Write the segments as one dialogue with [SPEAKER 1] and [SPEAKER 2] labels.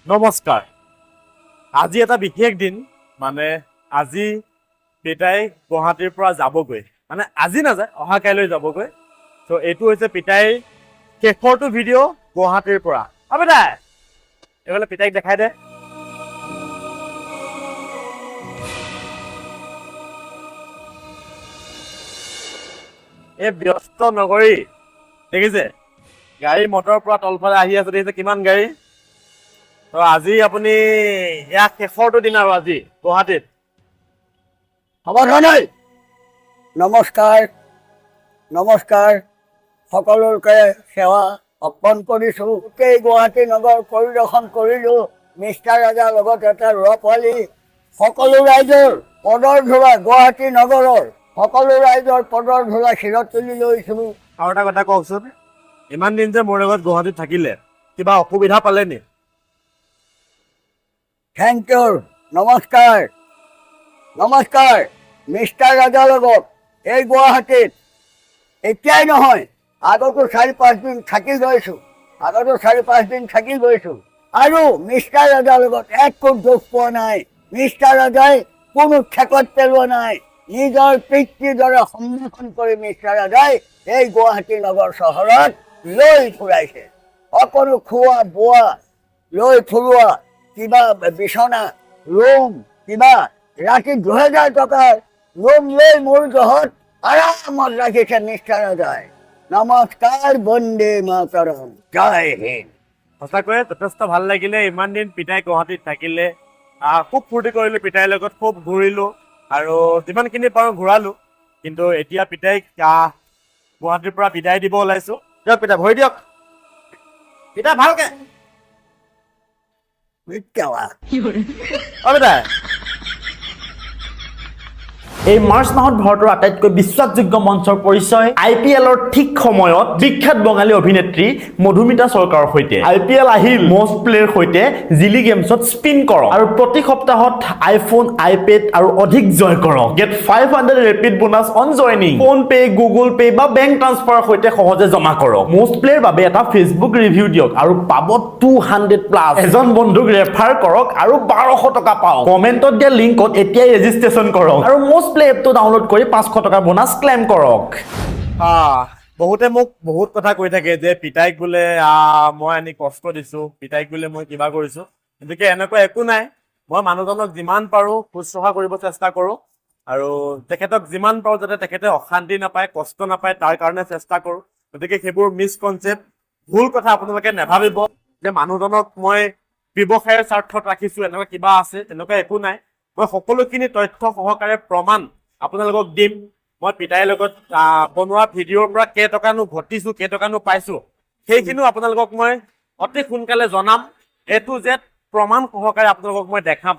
[SPEAKER 1] নমস্কাৰ। আজি এটা বিশেষ দিন, মানে আজি পিতাই গুৱাহাটীৰ পৰা যাবগৈ, মানে আজি নাযায়, অহা কাইলৈ যাবগৈ। তো এইটো হৈছে পিতাইৰ শেষৰটো ভিডিঅ' গুৱাহাটীৰ পৰা। পিতাই এইফালে পিতাইক দেখাই দে। এই ব্যস্ত নগৰী দেখিছে, গাড়ী মটৰৰ পৰা তলফালে আহি আছে, দেখিছে কিমান গাড়ী। তো আজি আপুনি এয়া শেষৰটো দিন আৰু আজি গুৱাহাটীত।
[SPEAKER 2] সাৱধানে নমস্কাৰ নমস্কাৰ সকলোকে সেৱা অৰ্পণ কৰিছোঁ। গোটেই গুৱাহাটী নগৰ পৰিদৰ্শন কৰিলোঁ। মিষ্টাৰ ৰাজাৰ লগত এটা ৰ পোৱালি সকলো ৰাইজৰ পদৰ ধূলা, গুৱাহাটী নগৰৰ সকলো ৰাইজৰ পদৰ ধূলা শিৰত তুলি লৈছোঁ।
[SPEAKER 1] আৰু এটা কথা কওকচোন, ইমান দিন যে মোৰ লগত গুৱাহাটীত থাকিলে কিবা অসুবিধা পালে নি?
[SPEAKER 2] থেংক ইউ, নমস্কাৰ নমস্কাৰ। মিষ্টাৰ ৰাজাৰ লগত এই গুৱাহাটীত এতিয়াই নহয়, আগতো 4-5 দিন থাকি গৈছোঁ, আৰু মিষ্টাৰ ৰাজাৰ লগত একো দুখ পোৱা নাই। মিষ্টাৰ ৰাজাই কোনো ঠেকত পেলোৱা নাই। নিজৰ পিতৃৰ দৰে সন্মুখীন কৰি মিষ্টাৰ ৰাজাই এই গুৱাহাটী নগৰ চহৰত লৈ ফুৰাইছে। সকলো খোৱা বোৱা লৈ ফুৰোৱা, কিবা বিচনা ৰুম, কিবা ৰাতি 2000 টকাৰ ৰুম লৈ মোৰ জহত আৰামত ৰাখিছে মিষ্টাৰ ৰাজাই। নমস্কাৰ, বন্দে মাতৰম, জয় হিন্দ।
[SPEAKER 1] সঁচাকৈয়ে যথেষ্ট ভাল লাগিলে। ইমান দিন পিতাই গুৱাহাটীত থাকিলে, খুব ফূৰ্তি কৰিলোঁ পিতাইৰ লগত, খুব ঘূৰিলোঁ আৰু যিমানখিনি পাৰোঁ ঘূৰালোঁ। কিন্তু এতিয়া পিতাইক গুৱাহাটীৰ পৰা বিদায় দিব ওলাইছোঁ। দিয়ক পিতাই, ভৰি দিয়ক। পিতাই ভালকে। পিতাই
[SPEAKER 3] এই মাৰ্চ মাহত ভাৰতৰ আটাইতকৈ বিশ্বাসযোগ্য মঞ্চৰ পৰিচয় IPL-ৰ ঠিক সময়ত বিখ্যাত বঙালী অভিনেত্ৰী মধুমিতা চৰকাৰৰ সৈতে। IPL আহিল, মষ্ট প্লেৰ সৈতে জিলি গেমছত স্পিন কৰক আৰু প্ৰতি সপ্তাহত আইফোন, আইপেড আৰু অধিক জয় কৰক। Get 500 rapid bonus on joining. PhonePe, Google pay বা বেংক ট্ৰান্সফাৰৰ সৈতে সহজে জমা কৰক। মষ্ট প্লেৰ বাবে এটা ফেচবুক ৰিভিউ দিয়ক আৰু পাব 200+। এজন বন্ধুক ৰেফাৰ কৰক আৰু 1200 টকা পাওক। কমেণ্টত দিয়া লিংকত এতিয়াই ৰেজিষ্ট্ৰেশ্যন কৰক আৰু মষ্ট প্লে এপটো ডাউনলোড কৰি 500 টকাৰ বোনাছ ক্লেইম কৰক।
[SPEAKER 1] বহুতে মোক বহুত কথা কৈ থাকে যে পিতাইক বোলে মই আনি কষ্ট দিছোঁ, পিতাইক বোলে মই কিবা কৰিছোঁ। গতিকে এনেকুৱা একো নাই। মই মানুহজনক যিমান পাৰোঁ শুশ্ৰূষা কৰিব চেষ্টা কৰোঁ আৰু তেখেতক যিমান পাৰোঁ যাতে তেখেতে অশান্তি নাপায়, কষ্ট নাপায়, তাৰ কাৰণে চেষ্টা কৰোঁ। গতিকে সেইবোৰ মিছকনচেপ্ট, ভুল কথা আপোনালোকে নাভাবিব যে মানুহজনক মই ব্যৱসায়ৰ স্বাৰ্থত ৰাখিছোঁ, এনেকুৱা কিবা আছে, তেনেকুৱা একো নাই। মই সকলোখিনি তথ্য সহকাৰে প্ৰমাণ আপোনালোকক দিম। মই পিতাইৰ লগত বনোৱা ভিডিঅ'ৰ পৰা কেইটকানো ঘটিছোঁ, কেইটকানো পাইছোঁ, সেইখিনিও আপোনালোকক মই অতি সোনকালে জনাম। A to Z প্ৰমাণ সহকাৰে আপোনালোকক মই দেখাম।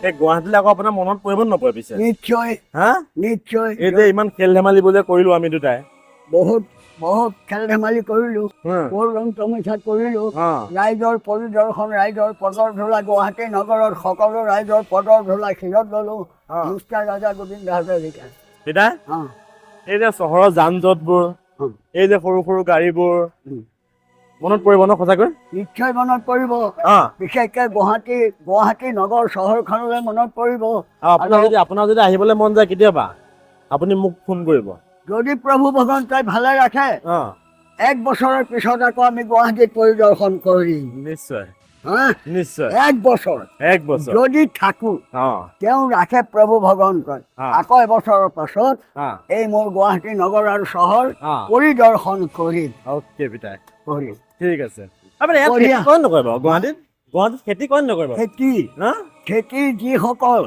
[SPEAKER 1] এই গুৱাহাটীলৈ আকৌ আপোনাৰ মনত পৰিব নপৰে পিছে?
[SPEAKER 2] নিশ্চয় নিশ্চয়।
[SPEAKER 1] এই যে ইমান খেল ধেমালিবোৰ যে কৰিলোঁ আমি দুটাই,
[SPEAKER 2] বহুত বহুত খেল ধেমালি কৰিলোঁ, ৰং তমাচা কৰিলোঁ, ৰাইজৰ পৰিদৰ্শন, ৰাইজৰ পদৰ ধূলা, গুৱাহাটী নগৰৰ সকলো ৰাইজৰ পদৰ ধূলা শিৰত ল'লোঁ। মিষ্টাৰ ৰাজা গোবিন্দ হাজৰিকা।
[SPEAKER 1] পিতাই এই যে চহৰৰ যান জঁটবোৰ, এই যে সৰু সৰু গাড়ীবোৰ মনত পৰিব ন? সঁচাকৈ
[SPEAKER 2] নিশ্চয় মনত পৰিব। বিশেষকৈ গুৱাহাটী নগৰ চহৰখনলৈ মনত পৰিব।
[SPEAKER 1] আপোনাৰ যদি আহিবলৈ মন যায় কেতিয়াবা আপুনি মোক ফোন কৰিব।
[SPEAKER 2] যদি প্ৰভু ভগৱন্তই ভালে ৰাখে 1 বছৰৰ পিছত আকৌ আমি গুৱাহাটীত পৰিদৰ্শন কৰিম।
[SPEAKER 1] নিশ্চয় নিশ্চয়।
[SPEAKER 2] 1 বছৰ যদি থাকো, তেওঁ ৰাখে প্ৰভু ভগৱন্তই, আকৌ 1 বছৰৰ পাছত এই মোৰ গুৱাহাটী নগৰ আৰু চহৰ পৰিদৰ্শন কৰিম।
[SPEAKER 1] অ'কে পিতাই,
[SPEAKER 2] কৰিম।
[SPEAKER 1] ঠিক আছে। গুৱাহাটীত খেতি কৰে নকৰে?
[SPEAKER 2] খেতি যিসকল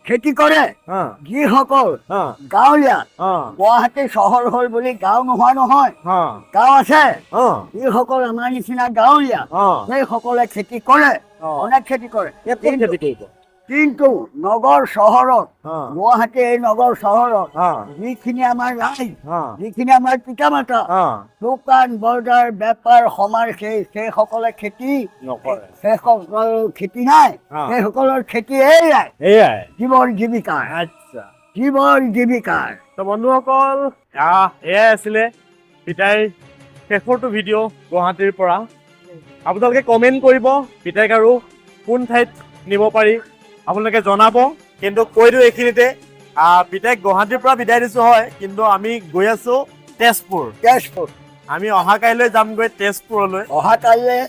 [SPEAKER 2] খেতি কৰে
[SPEAKER 1] অ',
[SPEAKER 2] যিসকল
[SPEAKER 1] অ',
[SPEAKER 2] গাঁৱলীয়া
[SPEAKER 1] অ',
[SPEAKER 2] গুৱাহাটী চহৰ হ'ল বুলি গাঁও নোহোৱা নহয়
[SPEAKER 1] অ',
[SPEAKER 2] গাঁও আছে
[SPEAKER 1] অ',
[SPEAKER 2] যিসকল আমাৰ নিচিনা গাঁৱলীয়া
[SPEAKER 1] অ',
[SPEAKER 2] সেইসকলে খেতি কৰে
[SPEAKER 1] অ',
[SPEAKER 2] অনেক খেতি কৰে
[SPEAKER 1] ইয়াত কোন খেতি কৰিব?
[SPEAKER 2] কিন্তু নগৰ চহৰত
[SPEAKER 1] অ',
[SPEAKER 2] গুৱাহাটী এই নগৰ চহৰত
[SPEAKER 1] অ',
[SPEAKER 2] যিখিনি আমাৰ ৰাইজ
[SPEAKER 1] অ',
[SPEAKER 2] যিখিনি আমাৰ পিতা মাতা
[SPEAKER 1] অ',
[SPEAKER 2] দোকান বজাৰ বেপাৰ সমাৰ সেইসকলে খেতি
[SPEAKER 1] নকৰে।
[SPEAKER 2] সেইসকলৰ খেতি নাই
[SPEAKER 1] অ।
[SPEAKER 2] সেইসকলৰ খেতি এয়াই
[SPEAKER 1] এয়াই
[SPEAKER 2] জীৱৰ জীৱিকা
[SPEAKER 1] আচ্ছা
[SPEAKER 2] জীৱৰ জীৱিকাৰ
[SPEAKER 1] তো বন্ধুসকল এয়াই আছিলে পিতাইৰ শেষৰটো ভিডিঅ' গুৱাহাটীৰ পৰা আপোনালোকে কমেণ্ট কৰিব পিতাইক আৰু কোন ঠাইত নিব পাৰি আপোনালোকে জনাব কিন্তু কৈ দিওঁ এইখিনিতে পিতাইক গুৱাহাটীৰ পৰা বিদায় দিছোঁ হয় কিন্তু আমি গৈ আছোঁ তেজপুৰ
[SPEAKER 2] তেজপুৰ
[SPEAKER 1] আমি অহা কাইলৈ যামগৈ তেজপুৰলৈ
[SPEAKER 2] অহা কাইলৈ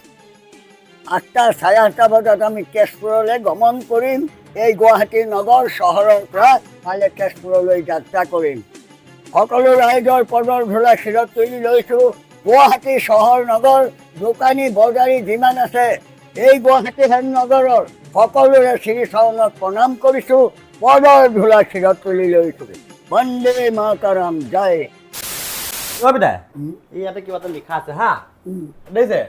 [SPEAKER 2] 8টা, 8:30 বজাত আমি তেজপুৰলৈ গমন কৰিম এই গুৱাহাটী নগৰ চহৰৰ পৰা কাইলৈ তেজপুৰলৈ যাত্ৰা কৰিম সকলো ৰাইজৰ পদৰ ধূলা শিৰত তুলি লৈছোঁ গুৱাহাটী চহৰ নগৰ দোকানী বজাৰী যিমান আছে এই গুৱাহাটী হেন নগৰৰ সকলোৰে শ্ৰীচৰণত প্ৰণাম কৰিছোঁ পদৰ ধূলা শিৰত তুলি লৈছোঁ বন্দে মাতৰম জয়
[SPEAKER 3] পিতাই এই ইয়াতে কিবা এটা লিখা আছে হা দেখিছে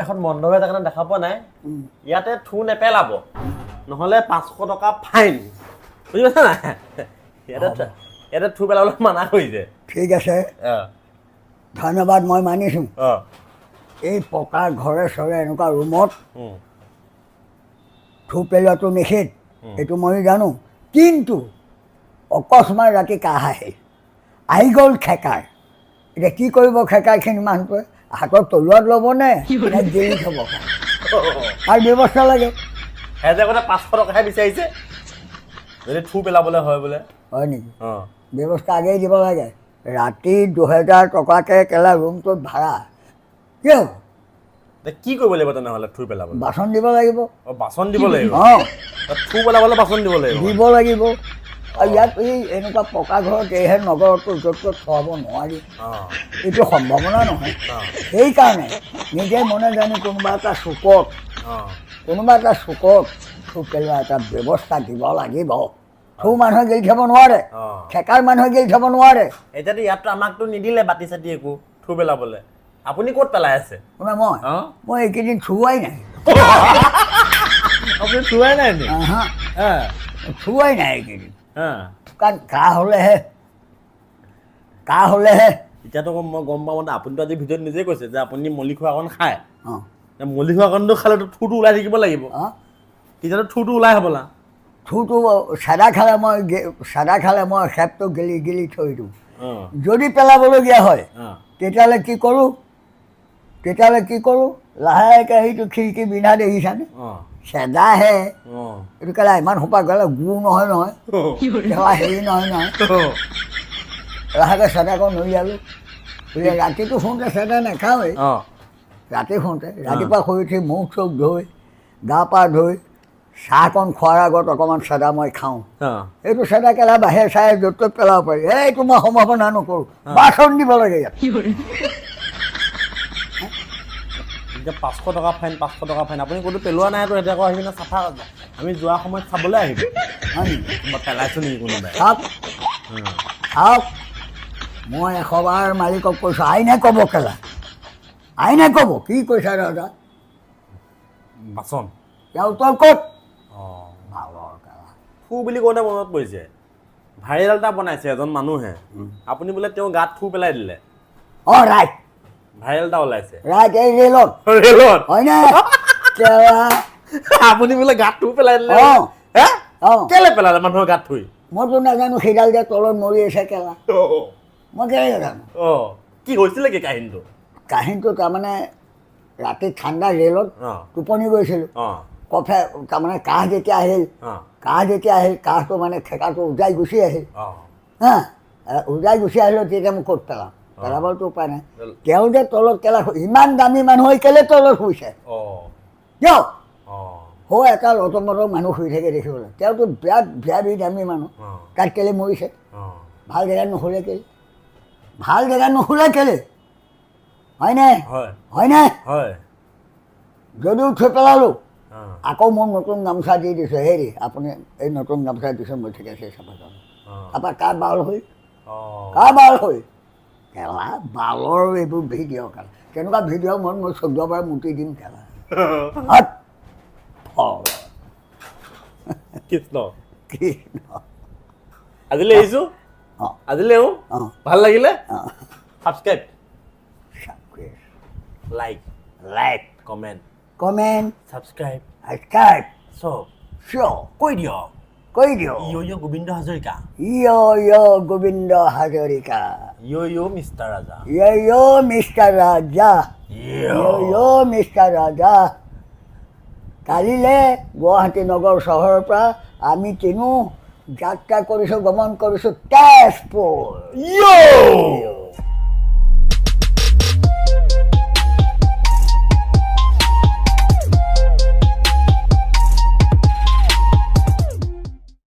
[SPEAKER 3] এখন বন্ধ হৈ থাকে দেখা পোৱা নাই ইয়াতে থু নেপেলাব নহ'লে 500 টকা ফাইন বুজি পাইছা নাই ইয়াতে থু পেলাবলৈ মানা কৰিছে
[SPEAKER 2] ঠিক আছে ধন্যবাদ মই মানিছোঁ এই পকা ঘৰে চৰে এনেকুৱা ৰুমত থু পেলোৱাটো নিষেধ এইটো মই জানো কিন্তু অকস্মাত ৰাতি কাহ আহি গ'ল খেকাৰ এতিয়া কি কৰিব খেকাৰখিনি মানুহটোৱে হাতত তলুৱাত ল'বনে জেলি থ'ব তাৰ ব্যৱস্থা লাগে
[SPEAKER 3] সিহঁতে আগতে 500 টকাহে বিচাৰিছে যদি থু পেলাবলৈ হয় বোলে
[SPEAKER 2] হয় নেকি ব্যৱস্থা আগেই দিব লাগে ৰাতি 2000 টকাকৈ কেলা ৰুমটোত ভাড়া কি হ'ব
[SPEAKER 3] কি কৰিব লাগিব তেনেহ'লে থু পেলাবলৈ
[SPEAKER 2] বাচন দিব লাগিব
[SPEAKER 3] বাচন দিব লাগিব
[SPEAKER 2] অঁ
[SPEAKER 3] থু পেলাবলৈ বাচন দিব লাগিব
[SPEAKER 2] দিব লাগিব আৰু ইয়াত এই এনেকুৱা পকা ঘৰত এইহে নগৰতো য'ত ত'ত থোৱাব নোৱাৰি এইটো সম্ভাৱনা নহয় সেইকাৰণে নিজে মনে জানি কোনোবা এটা চুকত থু পেলোৱা এটা ব্যৱস্থা দিব লাগিব থু মানুহে গেলি থ'ব নোৱাৰে খেকাৰ মানুহে গেলি থ'ব নোৱাৰে
[SPEAKER 3] এতিয়াতো ইয়াততো আমাকতো নিদিলে বাতি চাতি একো থু পেলাবলৈ আপুনি ক'ত পেলাই আছে
[SPEAKER 2] শুনা মই এইকেইদিন থুৱাই নাই
[SPEAKER 3] আপুনি থুৱাই নাই নি
[SPEAKER 2] থুৱাই নাই এইকেইদিন কাৰণ কাহ হ'লেহে
[SPEAKER 3] এতিয়াতো মই গম পাওঁ মানে আপুনিতো আজি ভিডিঅ'ত নিজে কৈছে যে আপুনি মলি খোৱাকণ খায়
[SPEAKER 2] অঁ
[SPEAKER 3] মলি খোৱাকণটো খালেতো থুটো ওলাই থাকিব লাগিব তেতিয়াতো থুটো ওলাই হ'বলা
[SPEAKER 2] থুটো চাদা খালে মই খেপটো গেলি থৈ দিওঁ যদি পেলাবলগীয়া হয় তেতিয়াহ'লে কি কৰোঁ লাহেকৈ সেইটো খিৰিকী বিন্ধা দেখিছানে চেদাহে এইটো কেলা ইমান সোপা গ'লে গুৰ নহয় হেৰি নহয় লাহেকৈ চেদাকণ উলিয়ালোঁ ৰাতিটো শুওঁতে চেদা নাখাওঁৱেই ৰাতি শুওঁতে ৰাতিপুৱা শুই উঠি মুখ চুখ ধুই গা পা ধুই চাহকণ খোৱাৰ আগত অকণমান চেদা মই খাওঁ এইটো চেদা কেলা বাহিৰে চাহে য'ত ত'ত পেলাব পাৰি এইটো মই সম্ভাৱনা নকৰোঁ বাচন দিব লাগে ইয়াত
[SPEAKER 3] এতিয়া 500 টকা ফাইন আপুনি ক'তো পেলোৱা নাইতো এতিয়া আকৌ আহি চাফা আমি যোৱা সময়ত চাবলৈ আহিব পেলাইছোঁ নেকি কোনোবাই
[SPEAKER 2] চাওক মই 100 বাৰ মালিকক কৈছোঁ আইনে ক'ব কেলা আইনে ক'ব কি কৈছা দাদা
[SPEAKER 3] বাচন
[SPEAKER 2] ইয়াৰ উত্তৰ ক'ত
[SPEAKER 3] থু বুলি কওঁতে মনত পৰিছে ভাইৰেল এটা বনাইছে এজন মানুহে আপুনি বোলে তেওঁ গাত থু পেলাই দিলে
[SPEAKER 2] অঁ ৰাইট
[SPEAKER 3] ভাইৰেল এটা ওলাইছে
[SPEAKER 2] এই ৰেলত হয়নে
[SPEAKER 3] আপুনি বোলে গাত থু পেলাই দিলে কেলে পেলালে মানুহৰ গাত থুই
[SPEAKER 2] মইতো নাজানো সেইডাল যে তলত মৰি আছে কেলা মই কেলে নাজানো
[SPEAKER 3] কি হৈছিলে কি কাহিনীটো
[SPEAKER 2] তাৰমানে ৰাতি ঠাণ্ডা ৰেলত টোপনি গৈছিলোঁ তাৰমানে কাহ যেতিয়া আহিল কাহটো মানে খেকাটো উজাই গুচি আহিল উজাই গুচি আহিলোঁ তেতিয়া মই ক'ত পেলাবতো উপায় নাই তেওঁ যে তলত কেলা ইমান দামী মানুহ হৈ কেলে তলত শুইছে কিয় এটা লটমটৰ মানুহ শুই থাকে দেখিবলৈ তেওঁতো বিৰাট দামী মানুহ তাত কেলে মৰিছে ভাল জেগাত নুশুলে কেলে হয়নে যদিও থৈ পেলালোঁ আকৌ মই নতুন গামোচা দি দিছোঁ হেৰি আপুনি এই নতুন গামোচা দিছোঁ মই ঠিক আছে চাব যাম তাৰপৰা কাৰ বাল হৈ কাৰ বাল হৈ কেলা বালৰ এইবোৰ ভিডিঅ' কাল তেনেকুৱা ভিডিঅ' মই 14বাৰ মুতি দিম কেলা
[SPEAKER 1] কৃষ্ণ
[SPEAKER 2] কি
[SPEAKER 1] আজিলৈ আহিছোঁ আজিলৈ ভাল লাগিলে subscribe like
[SPEAKER 2] like
[SPEAKER 1] comment
[SPEAKER 2] comment
[SPEAKER 1] subscribe
[SPEAKER 2] subscribe
[SPEAKER 1] চব
[SPEAKER 2] শ্ব'
[SPEAKER 1] কৈ দিয়ক
[SPEAKER 2] কৈ দিয়ক
[SPEAKER 1] ইয়' গোবিন্দ হাজৰিকা
[SPEAKER 2] ইয়' গোবিন্দ হাজৰিকা
[SPEAKER 1] ইয়' মিষ্টাৰ ৰাজা
[SPEAKER 2] ইয়' মিষ্টাৰ ৰাজা ইয়' মিষ্টাৰ ৰাজা কালিলৈ গুৱাহাটী নগৰ চহৰৰ পৰা আমি তিনিও যাত্ৰা কৰিছোঁ গমন কৰিছোঁ তেজপুৰ